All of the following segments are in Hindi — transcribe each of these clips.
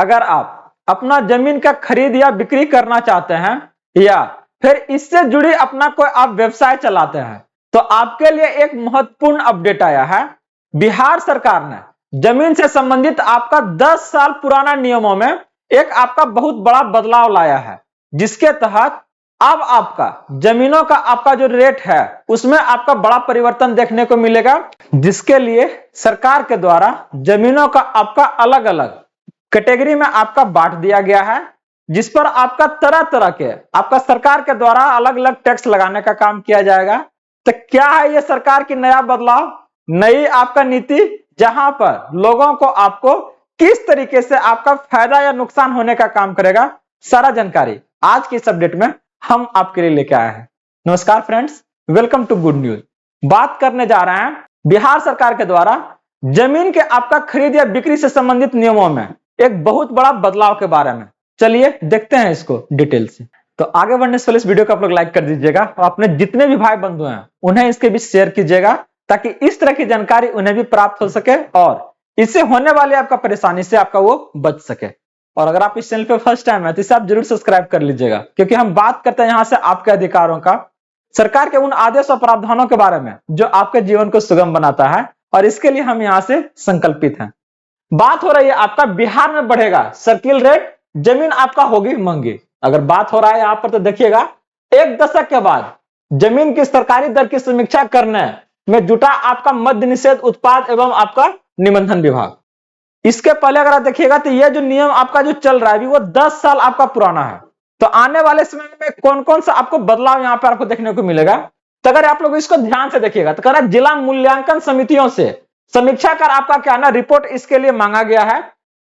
अगर आप अपना जमीन का खरीद या बिक्री करना चाहते हैं या फिर इससे जुड़ी अपना कोई आप व्यवसाय चलाते हैं तो आपके लिए एक महत्वपूर्ण अपडेट आया है। बिहार सरकार ने जमीन से संबंधित आपका 10 साल पुराना नियमों में एक आपका बहुत बड़ा बदलाव लाया है, जिसके तहत अब आपका जमीनों का आपका जो रेट है उसमें आपका बड़ा परिवर्तन देखने को मिलेगा, जिसके लिए सरकार के द्वारा जमीनों का आपका अलग अलग कैटेगरी में आपका बांट दिया गया है, जिस पर आपका तरह तरह के आपका सरकार के द्वारा अलग अलग टैक्स लगाने का काम किया जाएगा। तो क्या है ये सरकार की नया बदलाव, नई आपका नीति, जहां पर लोगों को आपको किस तरीके से आपका फायदा या नुकसान होने का काम करेगा, सारा जानकारी आज की इस अपडेट में हम आपके लिए लेके आए हैं। नमस्कार friends, welcome to good news. बात करने जा रहे हैं बिहार सरकार के द्वारा जमीन के आपका खरीद या बिक्री से संबंधित नियमों में एक बहुत बड़ा बदलाव के बारे में। चलिए देखते हैं इसको डिटेल से। तो आगे बढ़ने से पहले इस वीडियो को आप लोग लाइक कर दीजिएगा और अपने जितने भी भाई बंधु हैं उन्हें इसके बीच शेयर कीजिएगा, ताकि इस तरह की जानकारी उन्हें भी प्राप्त हो सके और इससे होने वाली आपका परेशानी से आपका वो बच सके। और अगर आप इस चैनल पे फर्स्ट टाइम है तो इसे आप जरूर सब्सक्राइब कर लीजिएगा, क्योंकि हम बात करते हैं यहाँ से आपके अधिकारों का, सरकार के उन आदेश और प्रावधानों के बारे में जो आपके जीवन को सुगम बनाता है, और इसके लिए हम यहाँ से संकल्पित हैं। बात हो रही है आपका बिहार में बढ़ेगा सर्किल रेट, जमीन आपका होगी महंगी। अगर बात हो रहा है यहाँ पर तो देखिएगा, एक दशक के बाद जमीन की सरकारी दर की समीक्षा करने में जुटा आपका मद्य निषेध उत्पाद एवं आपका निबंधन विभाग। इसके पहले अगर आप देखिएगा तो यह जो नियम आपका जो चल रहा है अभी वो 10 साल आपका पुराना है। तो आने वाले समय में कौन कौन सा आपको बदलाव यहाँ पर आपको देखने को मिलेगा, तो अगर आप लोग इसको ध्यान से देखिएगा तो कह रहा है जिला मूल्यांकन समितियों से समीक्षा कर आपका क्या ना रिपोर्ट इसके लिए मांगा गया है।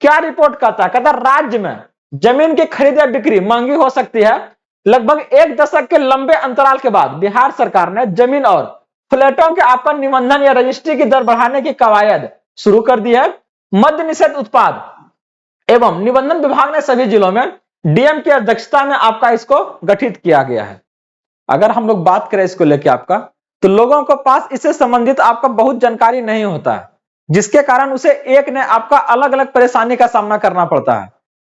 क्या रिपोर्ट कहता है, कहता है राज्य में जमीन की खरीद या बिक्री महंगी हो सकती है। लगभग एक दशक के लंबे अंतराल के बाद बिहार सरकार ने जमीन और फ्लैटों के आपका निबंधन या रजिस्ट्री की दर बढ़ाने की कवायद शुरू कर दी है। मद्य निषेध उत्पाद एवं निबंधन विभाग ने सभी जिलों में डीएम की अध्यक्षता में आपका इसको गठित किया गया है। अगर हम लोग बात करें इसको लेके आपका, तो लोगों के पास इससे संबंधित आपका बहुत जानकारी नहीं होता है, जिसके कारण उसे एक ने आपका अलग अलग परेशानी का सामना करना पड़ता है।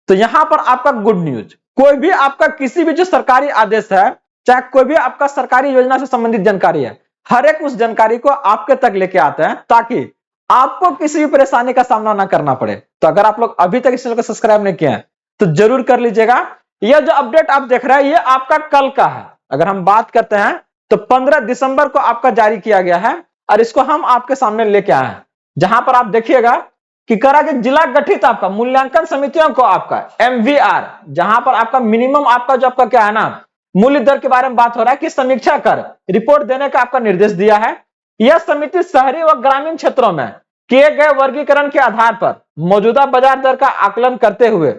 तो यहां पर आपका गुड न्यूज, कोई भी आपका किसी भी जो सरकारी आदेश है, चाहे कोई भी आपका सरकारी योजना से संबंधित जानकारी है, हर एक उस जानकारी को आपके तक लेके आते हैं, ताकि आपको किसी भी परेशानी का सामना ना करना पड़े। तो अगर आप लोग अभी तक इस चैनल को सब्सक्राइब नहीं किए हैं तो जरूर कर लीजिएगा। यह जो अपडेट आप देख रहे हैं ये आपका कल का है। अगर हम बात करते हैं तो 15 दिसंबर को आपका जारी किया गया है और इसको हम आपके सामने लेके आए हैं, जहां पर आप देखिएगा कि करा के जिला गठित आपका मूल्यांकन समितियों को आपका एमवीआर, जहां पर आपका मिनिमम आपका जो आपका क्या है ना मूल्य दर के बारे में बात हो रहा है कि समीक्षा कर रिपोर्ट देने का आपका निर्देश दिया है। यह समिति शहरी व ग्रामीण क्षेत्रों में किए गए वर्गीकरण के आधार पर मौजूदा बाजार दर का आकलन करते हुए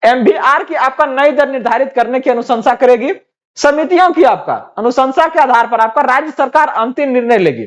एमवीआर की आपका नई दर निर्धारित करने की अनुशंसा करेगी। समितियों की आपका अनुशंसा के आधार पर आपका राज्य सरकार अंतिम निर्णय लेगी।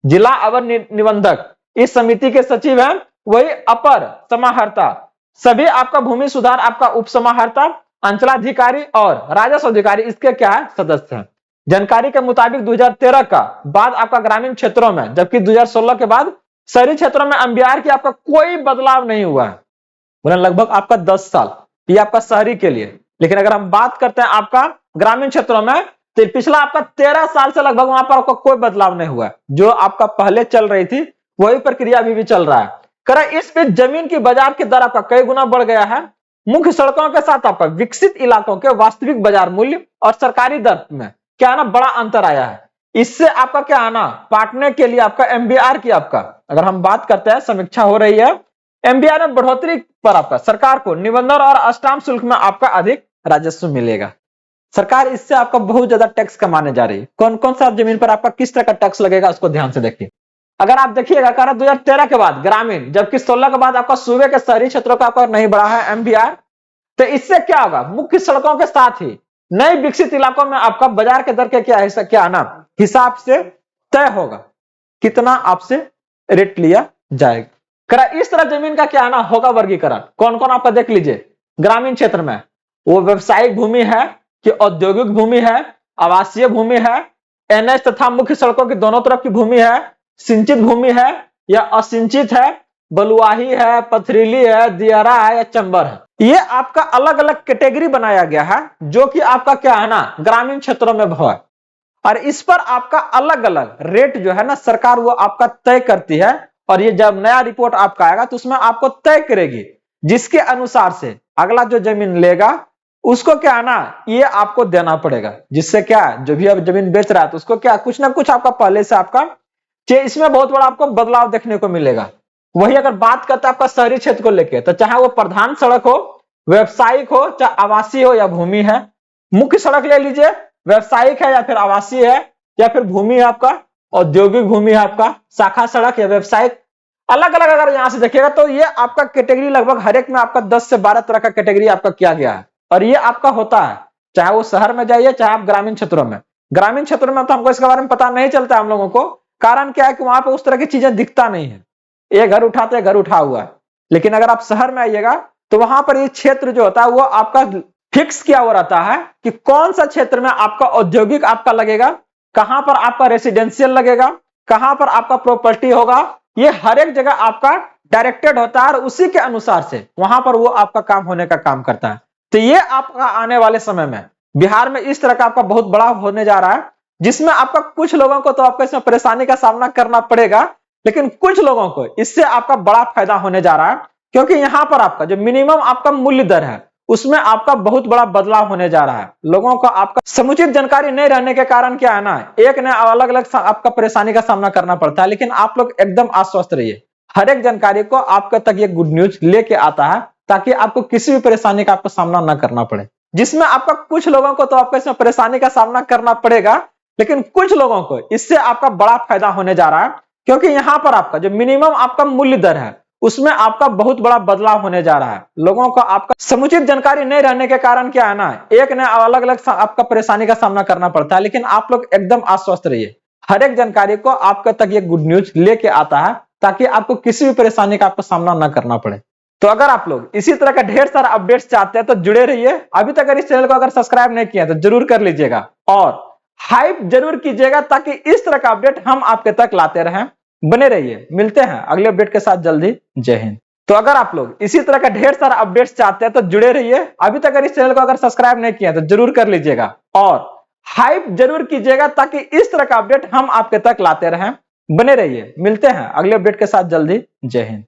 जिला अवर निबंधक इस समिति के सचिव हैं, वही अपर समाहर्ता, सभी आपका भूमि सुधार आपका उप समाहर्ता, अंचलाधिकारी और राजस्व अधिकारी इसके क्या है सदस्य हैं। जानकारी के मुताबिक 2013 का बाद आपका ग्रामीण क्षेत्रों में, जबकि 2016 के बाद शहरी क्षेत्रों में एमवीआर की आपका कोई बदलाव नहीं हुआ है। लगभग आपका 10 साल ये आपका शहरी के लिए। लेकिन अगर हम बात करते हैं आपका ग्रामीण क्षेत्रों में, तो पिछला आपका 13 साल से लगभग वहां पर आपका कोई बदलाव नहीं हुआ है। जो आपका पहले चल रही थी वही प्रक्रिया अभी भी चल रहा है। करा इस बीच जमीन की बाजार की दर आपका कई गुना बढ़ गया है। मुख्य सड़कों के साथ आपका विकसित इलाकों के वास्तविक बाजार मूल्य और सरकारी दर में क्या ना बड़ा अंतर आया है। इससे आपका क्या आना बांटने के लिए आपका एमवीआर की आपका अगर हम बात करते हैं समीक्षा हो रही है। एमवीआर में बढ़ोतरी पर आपका सरकार को निबंधन और स्टाम्प शुल्क में आपका अधिक राजस्व मिलेगा। सरकार इससे आपका बहुत ज्यादा टैक्स कमाने जा रही है। कौन कौन सा जमीन पर आपका किस तरह का टैक्स लगेगा उसको ध्यान से देखिए। अगर आप देखिएगा 2013 के बाद ग्रामीण, जबकि 16 के बाद आपका सूबे के शहरी क्षेत्रों का आपका नहीं बढ़ा है एमवीआर। तो इससे क्या होगा, मुख्य सड़कों के साथ ही नए विकसित इलाकों में आपका बाजार के दर के क्या हिस्सा क्या आना हिसाब से तय होगा, कितना आपसे रेट लिया जाएगा। करा इस तरह जमीन का क्या आना होगा वर्गीकरण। कौन कौन आपका देख लीजिए, ग्रामीण क्षेत्र में वो व्यवसायिक भूमि है कि औद्योगिक भूमि है, आवासीय भूमि है, एनएच तथा मुख्य सड़कों की दोनों तरफ की भूमि है, सिंचित भूमि है या असिंचित है, बलुआही है, पथरीली है, दियारा है या चंबल है। ये आपका अलग अलग कैटेगरी बनाया गया है जो कि आपका क्या है ना ग्रामीण क्षेत्रों में है, और इस पर आपका अलग अलग रेट जो है ना सरकार वो आपका तय करती है। और ये जब नया रिपोर्ट आपका आएगा तो उसमें आपको तय करेगी, जिसके अनुसार से अगला जो जमीन लेगा उसको क्या है ना ये आपको देना पड़ेगा, जिससे क्या जो भी अब जमीन बेच रहा है तो उसको क्या कुछ ना कुछ आपका पहले से आपका इसमें बहुत बड़ा आपको बदलाव देखने को मिलेगा। वही अगर बात करते हैं आपका शहरी क्षेत्र को लेकर, तो चाहे वो प्रधान सड़क हो, व्यवसायिक हो, चाहे आवासीय हो या भूमि है, मुख्य सड़क ले लीजिए, व्यवसायिक है या फिर आवासीय है या फिर भूमि है आपका औद्योगिक भूमि है आपका, शाखा सड़क या व्यवसायिक, अलग अलग अगर यहां से देखिएगा तो ये आपका कैटेगरी लगभग हर एक में आपका 10 से 12 तरह का कैटेगरी आपका किया गया है। और ये आपका होता है चाहे वो शहर में जाइए चाहे आप ग्रामीण क्षेत्रों में। ग्रामीण क्षेत्रों में तो हमको इसके बारे में पता नहीं चलता हम लोगों को, कारण क्या है कि वहां पे उस तरह की चीजें दिखता नहीं है, ये घर उठाते घर उठा हुआ है। लेकिन अगर आप शहर में आइएगा तो वहां पर ये क्षेत्र जो होता है वो आपका फिक्स किया हुआ रहता है कि कौन सा क्षेत्र में आपका औद्योगिक आपका लगेगा, कहां पर आपका रेसिडेंशियल लगेगा, कहां पर आपका प्रॉपर्टी होगा, ये हर एक जगह आपका डायरेक्टेड होता है और उसी के अनुसार से वहां पर वो आपका काम होने का काम करता है। तो ये आपका आने वाले समय में बिहार में इस तरह का आपका बहुत बड़ा होने जा रहा है, जिसमें आपका कुछ लोगों को तो आपको इसमें परेशानी का सामना करना पड़ेगा, लेकिन कुछ लोगों को इससे आपका बड़ा फायदा होने जा रहा है, क्योंकि यहां पर आपका जो मिनिमम आपका मूल्य दर है उसमें आपका बहुत बड़ा बदलाव होने जा रहा है। लोगों को आपका समुचित जानकारी नहीं रहने के कारण क्या है ना एक ने अलग अलग आपका परेशानी का सामना करना पड़ता है, लेकिन आप लोग एकदम आश्वस्त रहिए, हर एक जानकारी को आपके तक ये गुड न्यूज लेके आता है ताकि आपको किसी भी परेशानी का आपको सामना ना करना पड़े। जिसमें आपका कुछ लोगों को तो आपको इसमें परेशानी का सामना करना पड़ेगा, लेकिन कुछ लोगों को इससे आपका बड़ा फायदा होने जा रहा है, क्योंकि यहां पर आपका जो मिनिमम आपका मूल्य दर है उसमें आपका बहुत बड़ा बदलाव होने जा रहा है। लोगों को आपका समुचित जानकारी नहीं रहने के कारण क्या है ना एक ने अलग अलग आपका परेशानी का सामना करना पड़ता है, लेकिन आप लोग एकदम आश्वस्त रहिए, हर एक जानकारी को आपके तक ये गुड न्यूज लेके आता है ताकि आपको किसी भी परेशानी का आपको सामना ना करना पड़े। तो अगर आप लोग इसी तरह का ढेर सारा अपडेट्स चाहते हैं तो जुड़े रहिए। अभी तक अगर इस चैनल को अगर सब्सक्राइब नहीं किया तो जरूर कर लीजिएगा और हाइप जरूर कीजिएगा ताकि इस तरह का अपडेट हम आपके तक लाते रहें। बने रहिए, मिलते हैं अगले अपडेट के साथ जल्दी। जय हिंद। तो अगर आप लोग इसी तरह का ढेर सारा अपडेट्स चाहते हैं तो जुड़े रहिए। अभी तक अगर इस चैनल को अगर सब्सक्राइब नहीं किया तो जरूर कर लीजिएगा और हाइप जरूर कीजिएगा ताकि इस तरह का अपडेट हम आपके तक लाते रहें। बने रहिए, मिलते हैं अगले अपडेट के साथ जल्दी। जय हिंद।